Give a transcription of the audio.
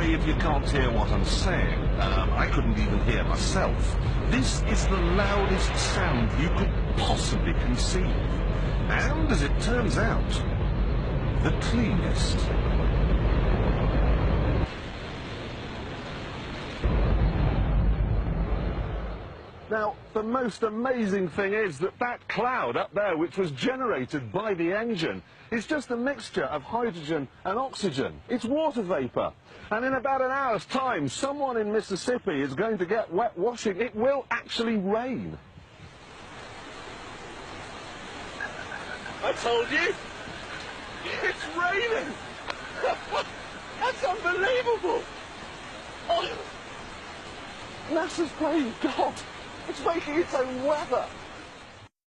sorry if you can't hear what I'm saying. I couldn't even hear myself. This is the loudest sound you could possibly conceive. And, as it turns out, the cleanest. Now, the most amazing thing is that that cloud up there, which was generated by the engine, is just a mixture of hydrogen and oxygen. It's water vapor. And in about an hour's time, someone in Mississippi is going to get wet washing. It will actually rain. I told you! It's raining! That's unbelievable! Oh. NASA's playing God. It's making its own weather.